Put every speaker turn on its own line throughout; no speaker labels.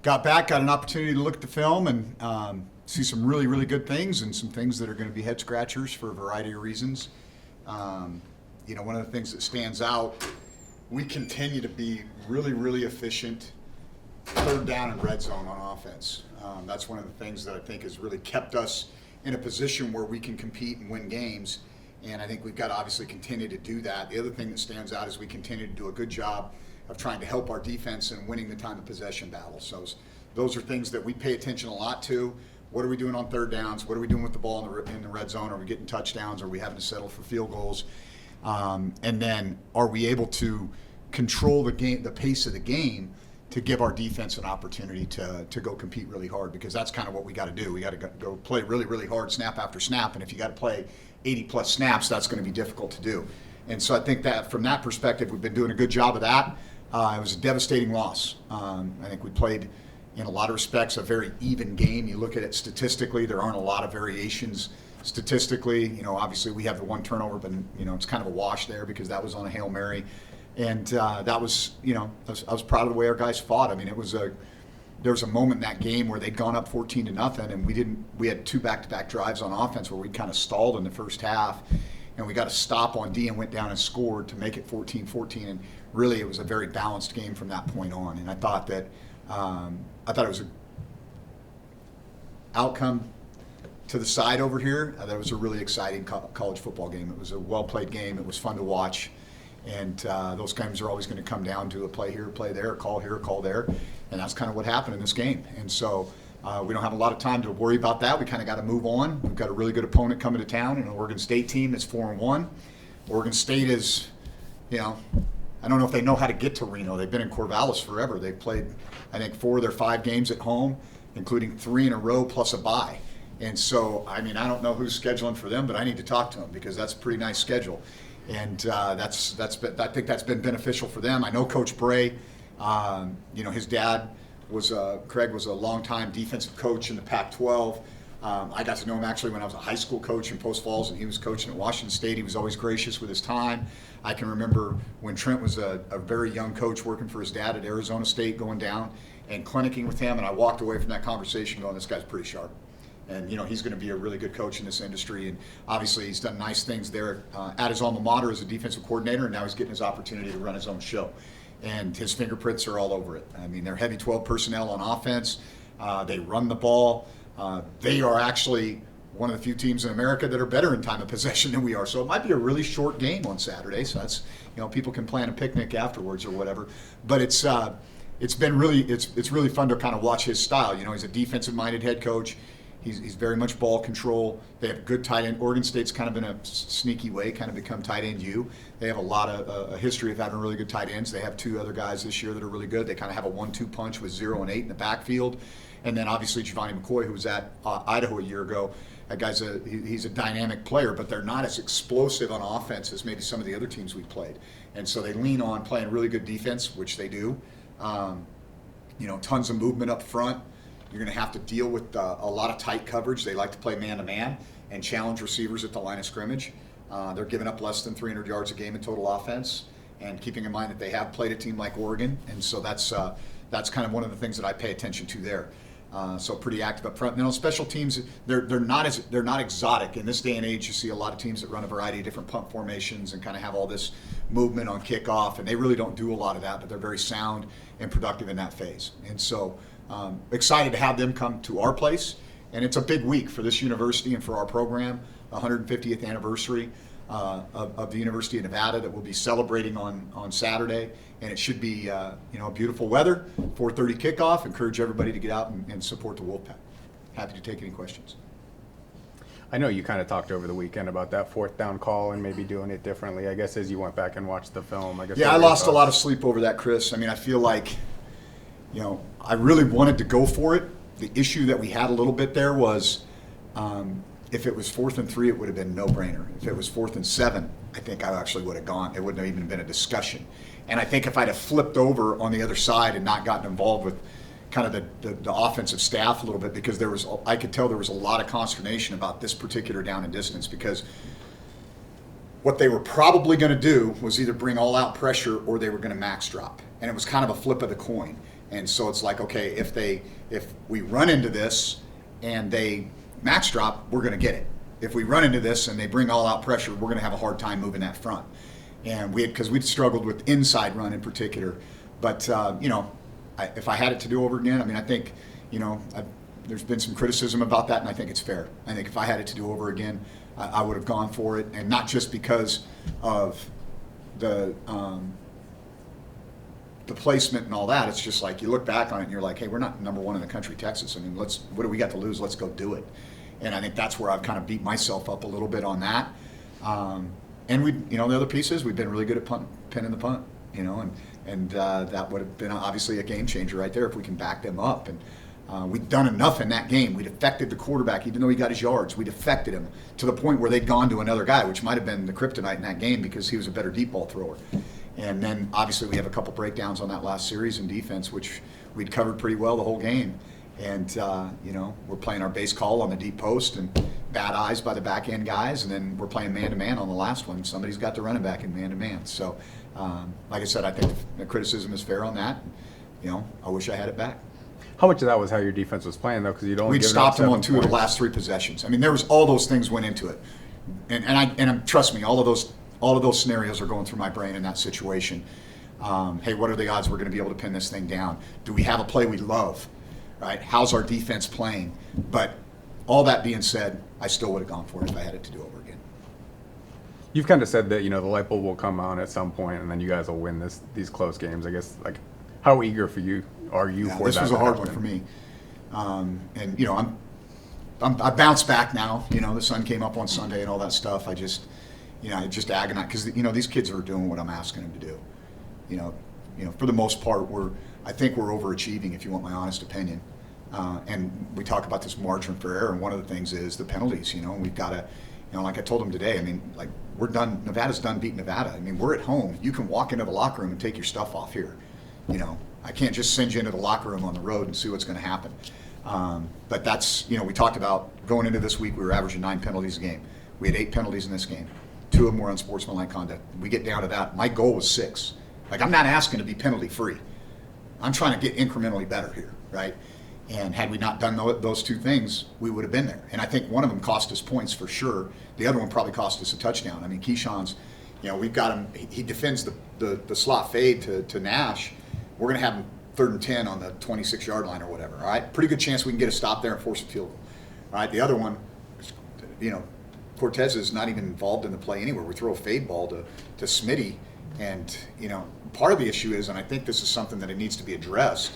got back, got an opportunity to look at the film and see some really, really good things and some things that are going to be head scratchers for a variety of reasons. One of the things that stands out, we continue to be really, really efficient third down and red zone on offense. That's one of the things that I think has really kept us in a position where we can compete and win games. And I think we've got to obviously continue to do that. The other thing that stands out is we continue to do a good job of trying to help our defense in winning the time of possession battle. So those are things that we pay attention a lot to. What are we doing on third downs? What are we doing with the ball in the red zone? Are we getting touchdowns? Are we having to settle for field goals? And then are we able to control the pace of the game to give our defense an opportunity to go compete really hard? Because that's kind of what we got to do. We got to go play really, really hard snap after snap. And if you got to play 80 plus snaps, that's going to be difficult to do. And so I think that from that perspective, we've been doing a good job of that. It was a devastating loss. I think we played, in a lot of respects, a very even game. You look at it statistically, there aren't a lot of variations statistically. Obviously we have the one turnover, but it's kind of a wash there because that was on a Hail Mary. And that was, I was proud of the way our guys fought. I mean, there was a moment in that game where they'd gone up 14-0, and we had two back-to-back drives on offense where we kind of stalled in the first half, and we got a stop on D and went down and scored to make it 14-14. And really, it was a very balanced game from that point on. And I thought it was an outcome to the side over here. That was a really exciting college football game. It was a well-played game. It was fun to watch. And those games are always going to come down to a play here, play there, a call here, a call there. And that's kind of what happened in this game. And so we don't have a lot of time to worry about that. We kind of got to move on. We've got a really good opponent coming to town, an Oregon State team that's 4-1. Oregon State is, I don't know if they know how to get to Reno. They've been in Corvallis forever. They've played, I think, 4 of their 5 games at home, including 3 in a row plus a bye. And so, I don't know who's scheduling for them, but I need to talk to them because that's a pretty nice schedule. And I think that's been beneficial for them. I know Coach Bray, his dad Craig was a longtime defensive coach in the Pac-12. I got to know him actually when I was a high school coach in Post Falls, and he was coaching at Washington State. He was always gracious with his time. I can remember when Trent was a very young coach working for his dad at Arizona State, going down and clinicking with him, and I walked away from that conversation going, this guy's pretty sharp. And he's going to be a really good coach in this industry. And obviously he's done nice things there at his alma mater as a defensive coordinator, and now he's getting his opportunity to run his own show. And his fingerprints are all over it. They're heavy 12 personnel on offense. They run the ball. They are actually one of the few teams in America that are better in time of possession than we are. So it might be a really short game on Saturday. So that's, people can plan a picnic afterwards or whatever. But it's really fun to kind of watch his style. He's a defensive-minded head coach. He's very much ball control. They have good tight end. Oregon State's kind of in a sneaky way kind of become tight end U. They have a lot of a history of having really good tight ends. They have 2 other guys this year that are really good. They kind of have a 1-2 punch with 0 and 8 in the backfield. And then obviously Giovanni McCoy, who was at Idaho a year ago. That guy's he's a dynamic player, but they're not as explosive on offense as maybe some of the other teams we've played. And so they lean on playing really good defense, which they do. Tons of movement up front. You're going to have to deal with a lot of tight coverage. They like to play man-to-man and challenge receivers at the line of scrimmage. They're giving up less than 300 yards a game in total offense, and keeping in mind that they have played a team like Oregon, and so that's kind of one of the things that I pay attention to there. So pretty active up front. And then on special teams, they're not exotic. In this day and age, you see a lot of teams that run a variety of different punt formations and kind of have all this movement on kickoff, and they really don't do a lot of that, but they're very sound and productive in that phase. And so excited to have them come to our place. And it's a big week for this university and for our program, 150th anniversary of the University of Nevada that we'll be celebrating on Saturday. And it should be beautiful weather, 4:30 kickoff. Encourage everybody to get out and support the Wolfpack. Happy to take any questions.
I know you kind of talked over the weekend about that 4th down call and maybe doing it differently. I guess as you went back and watched the film,
I lost a lot of sleep over that, Chris. I feel like, I really wanted to go for it. The issue that we had a little bit there was if it was 4th and 3, it would have been no-brainer. If it was 4th and 7, I think I actually would have gone. It wouldn't have even been a discussion. And I think if I'd have flipped over on the other side and not gotten involved with kind of the offensive staff a little bit, because I could tell there was a lot of consternation about this particular down and distance, because what they were probably going to do was either bring all-out pressure or they were going to max drop. And it was kind of a flip of the coin. And so it's like, okay, if we run into this and they max drop, we're going to get it. If we run into this and they bring all out pressure, we're going to have a hard time moving that front. And because we'd struggled with inside run in particular. But, if I had it to do over again, I mean, I think, there's been some criticism about that, and I think it's fair. I think if I had it to do over again, I would have gone for it, and not just because of the placement and all that. It's just like you look back on it and you're like, hey, we're not number one in the country, Texas. I mean, what do we got to lose? Let's go do it. And I think that's where I've kind of beat myself up a little bit on that. And the other piece is we've been really good at pinning the punt, and that would have been obviously a game changer right there if we can back them up. And we'd done enough in that game. We'd affected the quarterback, even though he got his yards. We'd affected him to the point where they'd gone to another guy, which might have been the kryptonite in that game because he was a better deep ball thrower. And then obviously we have a couple breakdowns on that last series in defense, which we'd covered pretty well the whole game. And, we're playing our base call on the deep post and bad eyes by the back end guys. And then we're playing man-to-man on the last one. Somebody's got the running back in man-to-man. So, like I said, I think the criticism is fair on that. I wish I had it back.
How much of that was how your defense was playing, though? Because
we'd stopped them on 2 of the last 3 possessions. I mean, there was all those things went into it. And trust me, all of those scenarios are going through my brain in that situation. Hey, what are the odds we're going to be able to pin this thing down? Do we have a play we love? Right? How's our defense playing? But all that being said, I still would have gone for it if I had it to do over again.
You've kind of said that, the light bulb will come on at some point, and then you guys will win these close games. I guess, like, how eager are you for
this
that?
This was a hard one for me. I bounced back now. The sun came up on Sunday and all that stuff. I just agonize because these kids are doing what I'm asking them to do. For the most part, I think we're overachieving, if you want my honest opinion. And we talk about this margin for error, and one of the things is the penalties. We've got to, like I told them today. I mean, like we're done. Nevada's done beating Nevada. I mean, we're at home. You can walk into the locker room and take your stuff off here. I can't just send you into the locker room on the road and see what's going to happen. But that's, we talked about going into this week, we were averaging 9 penalties a game. We had 8 penalties in this game. 2 of them were unsportsmanlike conduct. We get down to that. My goal was 6. Like, I'm not asking to be penalty free. I'm trying to get incrementally better here, right? And had we not done those 2 things, we would have been there. And I think one of them cost us points for sure. The other one probably cost us a touchdown. I mean, Keyshawn's, we've got him, he defends the slot fade to Nash. We're going to have him 3rd and 10 on the 26-yard line or whatever, all right? Pretty good chance we can get a stop there and force a field goal, all right? The other one, Cortez is not even involved in the play anywhere. We throw a fade ball to Smitty, and, part of the issue is, and I think this is something that it needs to be addressed,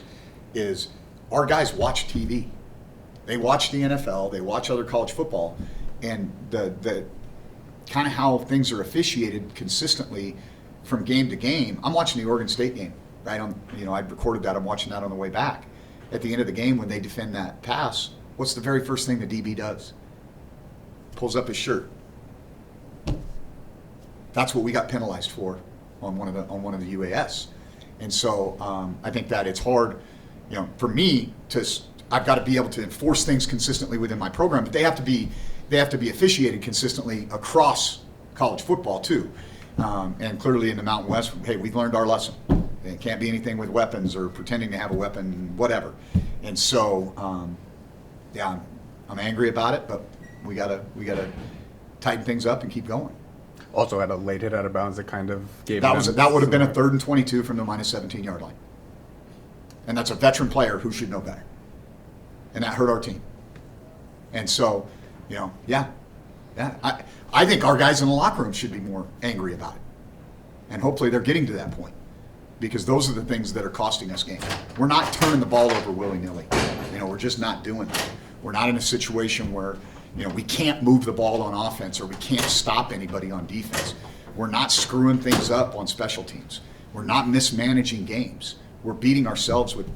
is our guys watch TV. They watch the NFL, they watch other college football, and the kind of how things are officiated consistently from game to game. I'm watching the Oregon State game. Right on, I recorded that. I'm watching that on the way back. At the end of the game, when they defend that pass, what's the very first thing the DB does? Pulls up his shirt. That's what we got penalized for on one of the UAS. And so I think that it's hard, for me I've got to be able to enforce things consistently within my program, but they have to be officiated consistently across college football too. And clearly in the Mountain West, hey, we've learned our lesson. It can't be anything with weapons or pretending to have a weapon, whatever. And so, I'm angry about it, but we gotta tighten things up and keep going.
Also had a late hit out of bounds that kind of gave
that would have been a 3rd and 22 from the minus 17-yard line. And that's a veteran player who should know better. And that hurt our team. And so, I think our guys in the locker room should be more angry about it. And hopefully they're getting to that point. Because those are the things that are costing us games. We're not turning the ball over willy-nilly. We're just not doing that. We're not in a situation where, we can't move the ball on offense or we can't stop anybody on defense. We're not screwing things up on special teams. We're not mismanaging games. We're beating ourselves with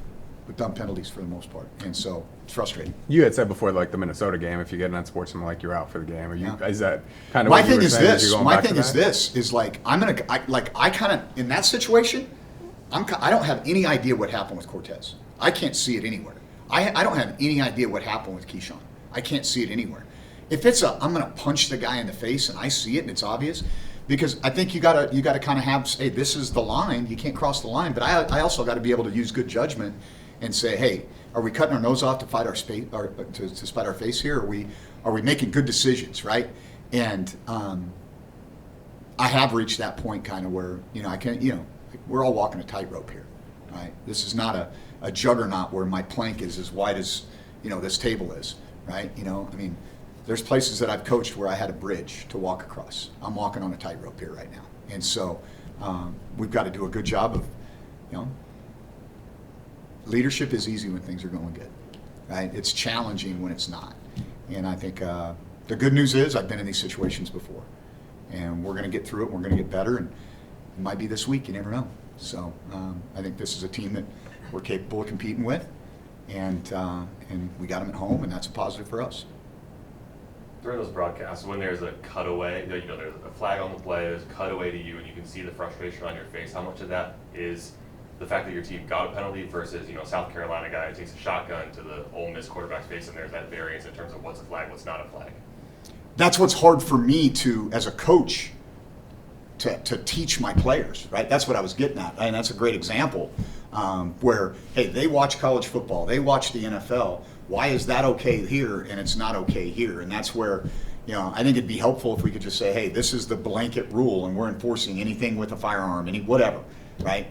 dumb penalties for the most part. And so it's frustrating.
You had said before, like the Minnesota game, if you get an unsportsmanlike, you're out for the game. Is that kind of
my
what you
thing
were
is
saying
this? My thing is this: is like I kind of in that situation. I don't have any idea what happened with Cortez. I can't see it anywhere. I don't have any idea what happened with Keyshawn. I can't see it anywhere. If it's I'm going to punch the guy in the face and I see it and it's obvious, because I think you gotta kind of have, say, this is the line. You can't cross the line. But I also got to be able to use good judgment and say, hey, are we cutting our nose off to fight our space, or to spite our face here? Are we making good decisions, right? And I have reached that point kind of where, I can't, we're all walking a tightrope here, right? This is not a juggernaut where my plank is as wide as, this table is, right? There's places that I've coached where I had a bridge to walk across. I'm walking on a tightrope here right now. And so we've got to do a good job of, leadership is easy when things are going good, right? It's challenging when it's not. And I think the good news is I've been in these situations before. And we're going to get through it. We're going to get better. And it might be this week. You never know. So I think this is a team that we're capable of competing with. And we got them at home, and that's a positive for us.
During those broadcasts, when there's a cutaway, there's a flag on the play, there's a cutaway to you, and you can see the frustration on your face, how much of that is the fact that your team got a penalty versus, South Carolina guy takes a shotgun to the Ole Miss quarterback's face, and there's that variance in terms of what's a flag, what's not a flag?
That's what's hard for me to, as a coach, to teach my players, right? That's what I was getting at, and that's a great example where, hey, they watch college football, they watch the NFL. Why is that okay here and it's not okay here? And that's where, I think it'd be helpful if we could just say, hey, this is the blanket rule, and we're enforcing anything with a firearm, whatever, right?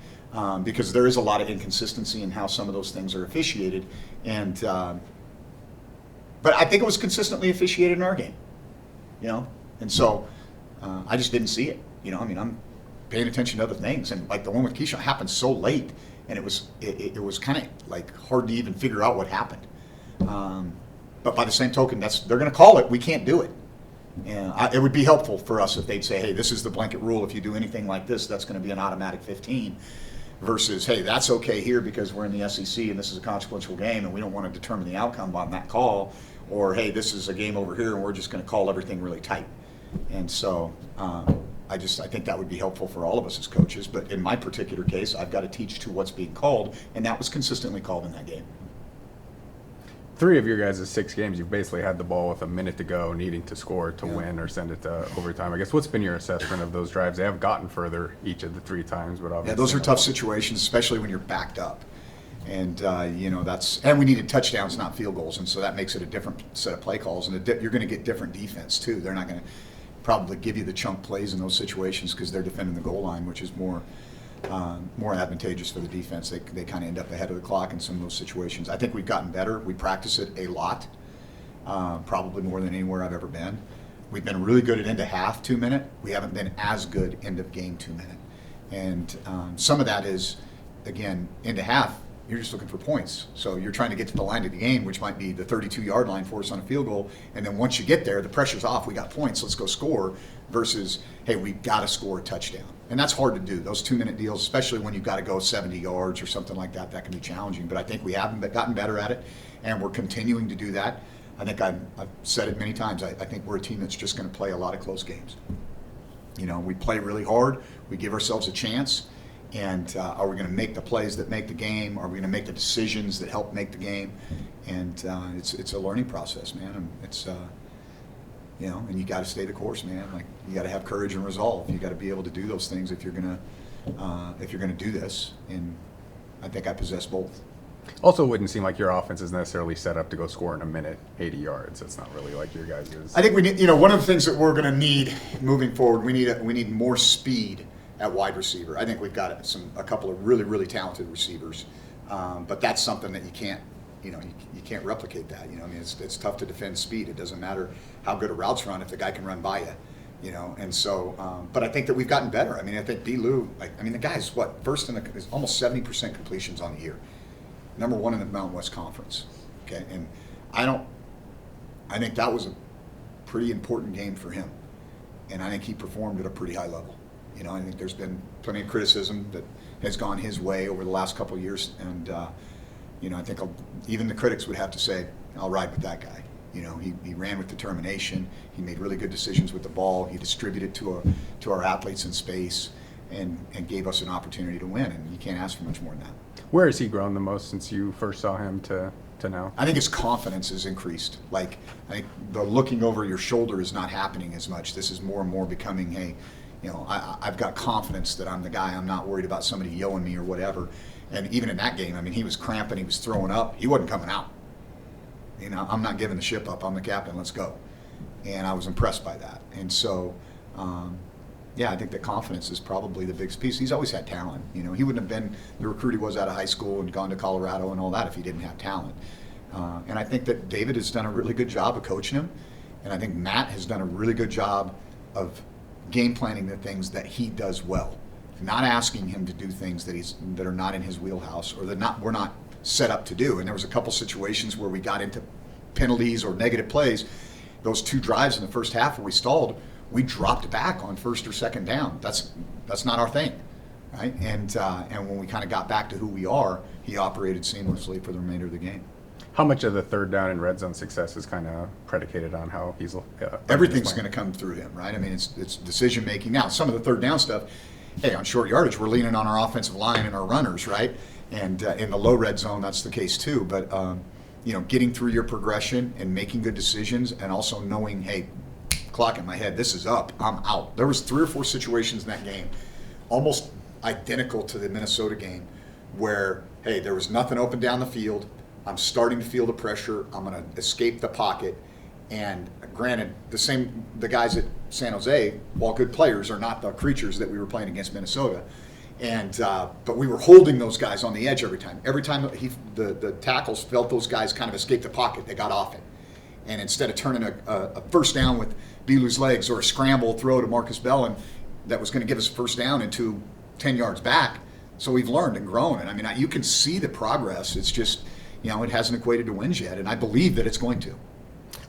Because there is a lot of inconsistency in how some of those things are officiated, and but I think it was consistently officiated in our game, and so I just didn't see it. I'm paying attention to other things, and like the one with Keyshawn happened so late, and it was kind of like hard to even figure out what happened. But by the same token, they're going to call it. We can't do it. And it would be helpful for us if they'd say, hey, this is the blanket rule. If you do anything like this, that's going to be an automatic 15. Versus, hey, that's okay here because we're in the SEC and this is a consequential game and we don't want to determine the outcome on that call. Or, hey, this is a game over here and we're just going to call everything really tight. And so I think that would be helpful for all of us as coaches. But in my particular case, I've got to teach to what's being called, and that was consistently called in that game.
3 of your guys' 6 games, you've basically had the ball with a minute to go, needing to score to win or send it to overtime. I guess what's been your assessment of those drives? They have gotten further each of the 3 times, but obviously
those are tough situations, especially when you're backed up. And and we needed touchdowns, not field goals, and so that makes it a different set of play calls. And you're going to get different defense too. They're not going to probably give you the chunk plays in those situations because they're defending the goal line, which is more advantageous for the defense. They kind of end up ahead of the clock in some of those situations. I think we've gotten better. We practice it a lot, probably more than anywhere I've ever been. We've been really good at end of half 2-minute. We haven't been as good end of game 2-minute. And some of that is, again, end of half, you're just looking for points. So you're trying to get to the line of the game, which might be the 32-yard line for us on a field goal. And then once you get there, the pressure's off. We got points. Let's go score. Versus, hey, we've got to score a touchdown. And that's hard to do. Those 2-minute deals, especially when you've got to go 70 yards or something like that, that can be challenging. But I think we haven't gotten better at it, and we're continuing to do that. I think I've said it many times. I think we're a team that's just going to play a lot of close games. We play really hard. We give ourselves a chance. And are we going to make the plays that make the game? Are we going to make the decisions that help make the game? And it's a learning process, man. And it's and you got to stay the course, man. Like you got to have courage and resolve. You got to be able to do those things if you're gonna do this. And I think I possess both.
Also, it wouldn't seem like your offense is necessarily set up to go score in a minute 80 yards. It's not really like your guys' is.
I think we need. One of the things that we're going to need moving forward, we need more speed at wide receiver. I think we've got a couple of really, really talented receivers, but that's something that you can't replicate that. It's tough to defend speed. It doesn't matter how good a route's run if the guy can run by you. And so, but I think that we've gotten better. I think D-Lou, the guy's first is almost 70% completions on the year, number 1 in the Mountain West Conference. Okay, and I think that was a pretty important game for him, and I think he performed at a pretty high level. I think there's been plenty of criticism that has gone his way over the last couple of years, and I think even the critics would have to say, I'll ride with that guy. He ran with determination. He made really good decisions with the ball. He distributed to our athletes in space, and gave us an opportunity to win. And you can't ask for much more than that.
Where has he grown the most since you first saw him to now?
I think his confidence has increased. I think the looking over your shoulder is not happening as much. This is more and more becoming, hey, I've got confidence that I'm the guy. I'm not worried about somebody yelling me or whatever. And even in that game, I mean, he was cramping, he was throwing up, he wasn't coming out. I'm not giving the ship up. I'm the captain. Let's go. And I was impressed by that. And so, I think that confidence is probably the biggest piece. He's always had talent. He wouldn't have been the recruit he was out of high school and gone to Colorado and all that if he didn't have talent. And I think that David has done a really good job of coaching him. And I think Matt has done a really good job of game planning the things that he does well. Not asking him to do things that are not in his wheelhouse or that we're not set up to do. And there was a couple situations where we got into penalties or negative plays. Those 2 drives in the first half where we stalled, we dropped back on first or second down. That's not our thing, right? And when we kind of got back to who we are, he operated seamlessly for the remainder of the game.
How much of the third down and red zone success is kind of predicated on how he's
Everything's going to come through him, right? I mean, it's decision making. Now, some of the third down stuff, hey, on short yardage, we're leaning on our offensive line and our runners, right? And in the low red zone, that's the case too. But getting through your progression and making good decisions, and also knowing, hey, clock in my head, this is up, I'm out. There was 3 or 4 situations in that game, almost identical to the Minnesota game, where, hey, there was nothing open down the field. I'm starting to feel the pressure. I'm going to escape the pocket. And granted, the guys at San Jose, while good players, are not the creatures that we were playing against Minnesota. And but we were holding those guys on the edge every time. Every time the tackles felt those guys kind of escape the pocket, they got off it. And instead of turning a first down with Bilu's legs or a scramble throw to Marcus Bellin that was going to give us a first down into 10 yards back. So we've learned and grown. And I mean, you can see the progress. It's just, it hasn't equated to wins yet. And I believe that it's going to.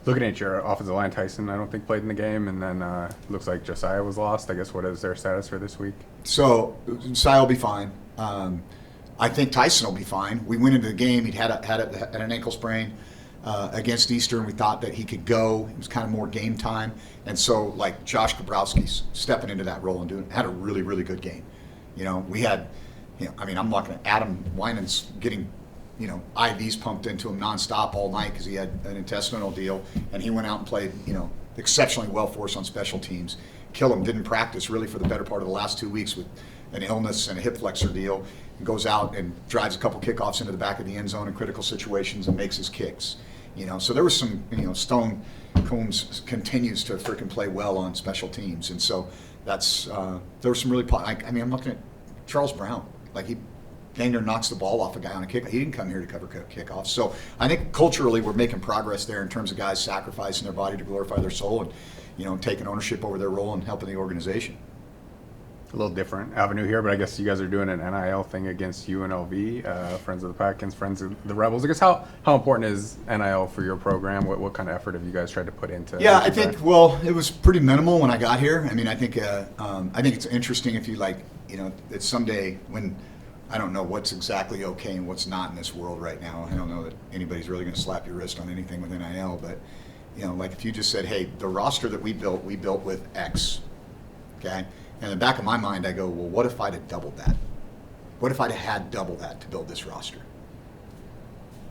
Looking at your offensive line, Tyson, I don't think played in the game, and then looks like Josiah was lost. I guess what is their status for this week?
So Josiah will be fine. I think Tyson will be fine. We went into the game. He'd had an ankle sprain against Eastern. We thought that he could go. It was kind of more game time, and so like Josh Kabrowski's stepping into that role and had a really, really good game. We had, I'm looking at Adam Winans getting IVs pumped into him nonstop all night because he had an intestinal deal, and he went out and played, exceptionally well for us on special teams. Killam didn't practice really for the better part of the last 2 weeks with an illness and a hip flexor deal, and goes out and drives a couple kickoffs into the back of the end zone in critical situations and makes his kicks. So there was some, Stone Combs continues to freaking play well on special teams, and so that's there was some really. I'm looking at Charles Brown, like he dang near knocks the ball off a guy on a kick. He didn't come here to cover kickoffs. So I think culturally we're making progress there in terms of guys sacrificing their body to glorify their soul and, taking ownership over their role and helping the organization.
A little different avenue here, but I guess you guys are doing an NIL thing against UNLV, Friends of the Pack against Friends of the Rebels. I guess how important is NIL for your program? What kind of effort have you guys tried to put into?
Yeah, I think it was pretty minimal when I got here. I mean, I think it's interesting if you that someday when I don't know what's exactly okay and what's not in this world right now. I don't know that anybody's really going to slap your wrist on anything with NIL, but like if you just said, hey, the roster that we built with X, okay? And in the back of my mind, I go, well, what if I'd have doubled that? What if I'd have had double that to build this roster?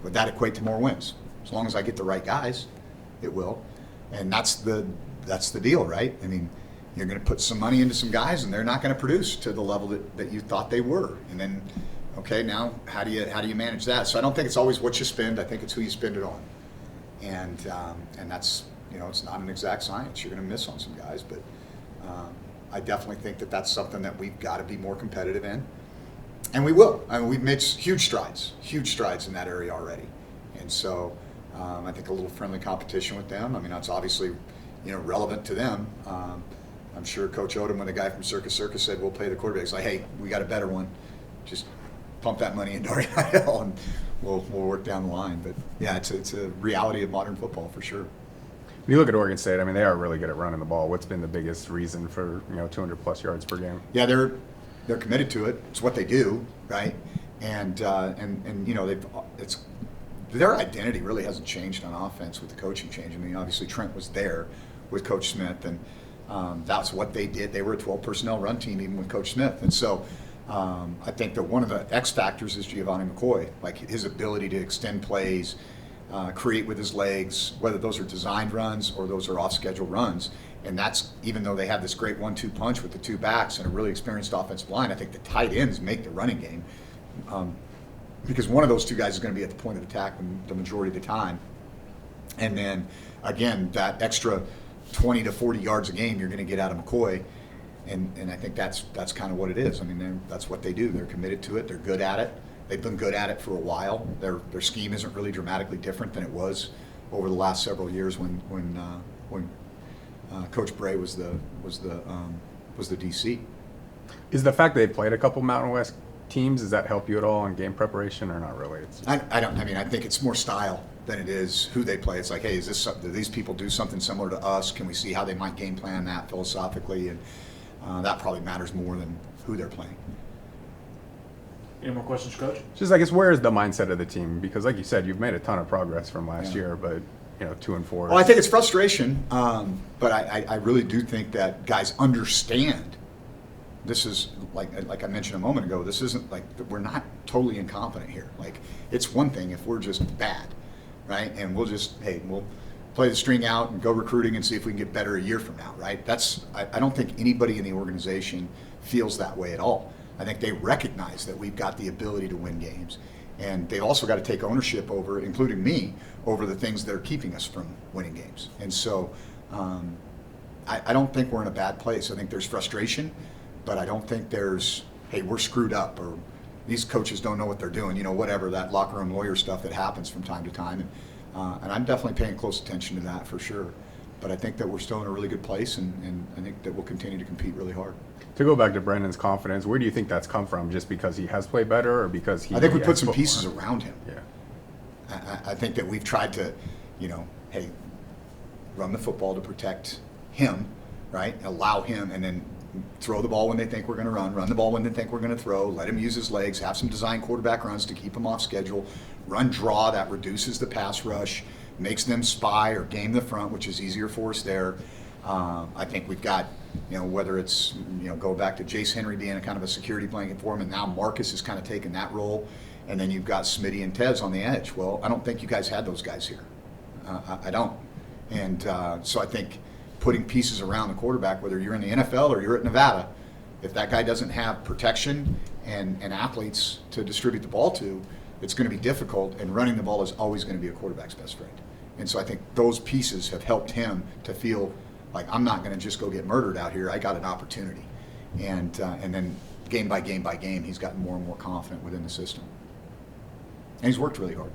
Would that equate to more wins? As long as I get the right guys, it will. And that's the deal, right? I mean, you're going to put some money into some guys, and they're not going to produce to the level that you thought they were. And then, okay, now how do you manage that? So I don't think it's always what you spend. I think it's who you spend it on. And that's it's not an exact science. You're going to miss on some guys, but I definitely think that that's something that we've got to be more competitive in, and we will. I mean, we've made huge strides in that area already, and so I think a little friendly competition with them. I mean, that's obviously relevant to them. I'm sure Coach Odom, when the guy from Circus said, we'll pay the quarterback, it's like, hey, we got a better one. Just pump that money into our NIL and we'll work down the line. But, yeah, it's a reality of modern football for sure.
When you look at Oregon State, I mean, they are really good at running the ball. What's been the biggest reason for 200-plus yards per game?
Yeah, they're committed to it. It's what they do, right? And their identity really hasn't changed on offense with the coaching change. I mean, obviously Trent was there with Coach Smith, and that's what they did. They were a 12 personnel run team even with Coach Smith. And so I think that one of the X factors is Giovanni McCoy, like his ability to extend plays, create with his legs, whether those are designed runs or those are off-schedule runs. And that's, even though they have this great 1-2 punch with the two backs and a really experienced offensive line, I think the tight ends make the running game. Because one of those two guys is going to be at the point of attack the majority of the time. And then, again, that extra 20 to 40 yards a game you're going to get out of McCoy. And I think that's kind of what it is. I mean, that's what they do. They're committed to it. They're good at it. They've been good at it for a while. Their scheme isn't really dramatically different than it was over the last several years when Coach Bray was the DC.
Is the fact they played a couple Mountain West teams, does that help you at all in game preparation or not really? It's just...
I think it's more style than it is who they play. It's like, hey, do these people do something similar to us? Can we see how they might game plan that philosophically? And that probably matters more than who they're playing.
Any more questions, Coach?
Just, I guess, where is the mindset of the team? Because, like you said, you've made a ton of progress from last year, but 2-4.
Well, I think it's frustration, but I really do think that guys understand. This is like I mentioned a moment ago. This isn't like we're not totally incompetent here. Like, it's one thing if we're just bad, right? And we'll play the string out and go recruiting and see if we can get better a year from now, right? I don't think anybody in the organization feels that way at all. I think they recognize that we've got the ability to win games, and they've also got to take ownership over, including me, over the things that are keeping us from winning games. And so I don't think we're in a bad place. I think there's frustration, but I don't think there's, hey, we're screwed up, or these coaches don't know what they're doing, whatever, that locker room lawyer stuff that happens from time to time. And I'm definitely paying close attention to that for sure. But I think that we're still in a really good place, and I think that we'll continue to compete really hard.
To go back to Brendan's confidence, where do you think that's come from? Just because he has played better, or because he?
I think we put
has
some
more?
pieces around him.
Yeah.
I think that we've tried to, hey, run the football to protect him, right? Allow him, and then throw the ball when they think we're going to run the ball when they think we're going to throw, let him use his legs, have some design quarterback runs to keep him off schedule, run draw, that reduces the pass rush, makes them spy or game the front, which is easier for us there. I think we've got, whether it's, go back to Jace Henry being a kind of a security blanket for him, and now Marcus has kind of taken that role, and then you've got Smitty and Tez on the edge. Well, I don't think you guys had those guys here. I don't. And so I think putting pieces around the quarterback, whether you're in the NFL or you're at Nevada, if that guy doesn't have protection and athletes to distribute the ball to, it's going to be difficult, and running the ball is always going to be a quarterback's best friend. And so I think those pieces have helped him to feel like, I'm not going to just go get murdered out here. I got an opportunity. And then game by game by game, he's gotten more and more confident within the system. And he's worked really hard.